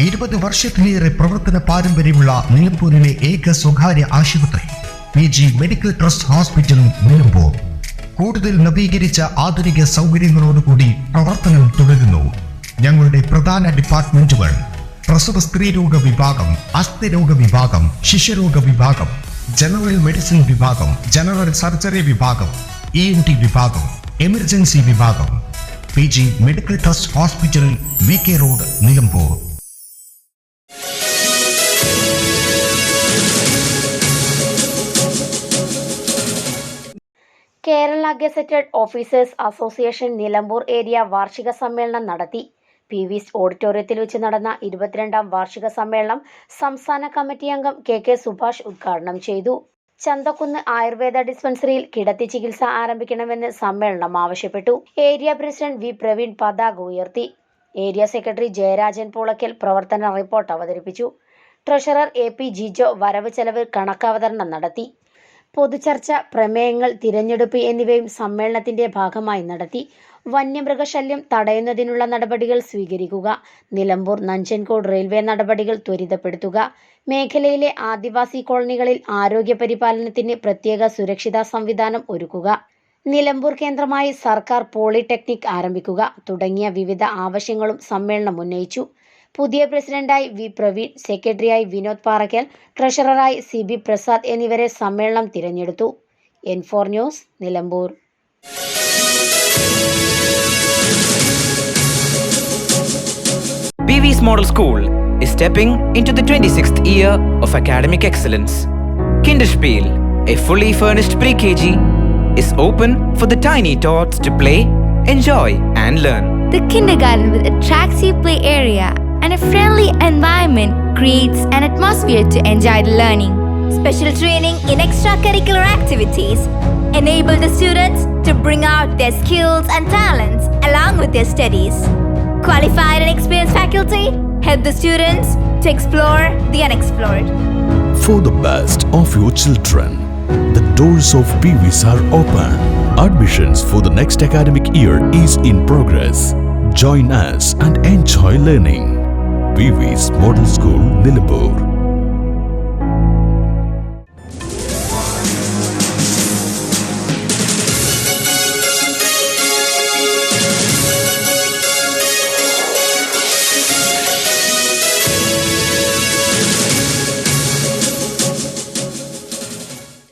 20 വർഷത്തിലേറെ പ്രവർത്തന പാരമ്പര്യമുള്ള നിലമ്പൂരിലെ ഏക സ്വകാര്യ ആശുപത്രി PG medical trust hospital Nilambur. കൂടുതൽ നവീകരിച്ച ആധുനിക സൗകര്യങ്ങളോടുകൂടി പ്രവർത്തനം തുടരുന്നു. ഞങ്ങളുടെ പ്രധാന ഡിപ്പാർട്ട്മെന്റുകൾ: പ്രസവ സ്ത്രീരോഗ വിഭാഗം, അസ്ഥിരോഗ വിഭാഗം, ശിശുരോഗ വിഭാഗം, ജനറൽ മെഡിസിൻ വിഭാഗം, ജനറൽ സർജറി വിഭാഗം, ENT വിഭാഗം, എമർജൻസി വിഭാഗം. PG medical trust hospital, VK road, Nilambur. Kerala gazetted officers association Nilambur area വാർഷിക സമ്മേളനം നടത്തി. PV ഓഡിറ്റോറിയത്തിൽ വെച്ച് നടന്ന 22ാം വാർഷിക സമ്മേളനം സംസ്ഥാന കമ്മിറ്റി അംഗം KK സുഭാഷ് ഉദ്ഘാടനം ചെയ്തു. ചന്തക്കുന്ന് ആയുർവേദ ഡിസ്പെൻസറിയിൽ കിടത്തി ചികിത്സ ആരംഭിക്കണമെന്ന് സമ്മേളനം ആവശ്യപ്പെട്ടു. ഏരിയ പ്രസിഡന്റ് V പ്രവീൺ പതാക ഉയർത്തി. ഏരിയ സെക്രട്ടറി ജയരാജൻ പൂളയ്ക്കൽ പ്രവർത്തന റിപ്പോർട്ട് അവതരിപ്പിച്ചു. ട്രഷറർ AP ജിജോ വരവ് ചെലവ് കണക്കവതരണം നടത്തി. പൊതുചർച്ച, പ്രമേയങ്ങൾ, തിരഞ്ഞെടുപ്പ് എന്നിവയും സമ്മേളനത്തിന്റെ ഭാഗമായി നടത്തി. വന്യമൃഗശല്യം തടയുന്നതിനുള്ള നടപടികൾ സ്വീകരിക്കുക. നിലമ്പൂർ നഞ്ചൻകോട് റെയിൽവേ നടപടികൾ ത്വരിതപ്പെടുത്തുക. മേഖലയിലെ ആദിവാസി കോളനികളിൽ ആരോഗ്യ പരിപാലനത്തിന് പ്രത്യേക സുരക്ഷിതാ സംവിധാനം ഒരുക്കുക. നിലമ്പൂർ കേന്ദ്രമായി സർക്കാർ പോളിടെക്നിക് ആരംഭിക്കുക തുടങ്ങിയ വിവിധ ആവശ്യങ്ങളും സമ്മേളനം ഉന്നയിച്ചു. പുതിയ പ്രസിഡന്റായി V പ്രവീൺ, സെക്രട്ടറിയായി വിനോദ് പാറയ്ക്കൽ, ട്രഷററായി CB പ്രസാദ് എന്നിവരെ സമ്മേളനം തിരഞ്ഞെടുത്തു. N4 news, Nilambur. PV's Model School is stepping into the 26th year of academic excellence. Kinderspiel, a fully furnished pre-KG, is open for the tiny tots to play, enjoy and learn. The kindergarten with attractive play area and a friendly environment creates an atmosphere to enjoy the learning. Special training in extracurricular activities enable the students to bring out their skills and talents along with their studies. Qualified and experienced faculty help the students to explore the unexplored. For the best of your children, the doors of PV's are open. Admissions for the next academic year is in progress. Join us and enjoy learning. PV's Model School, Nilambur.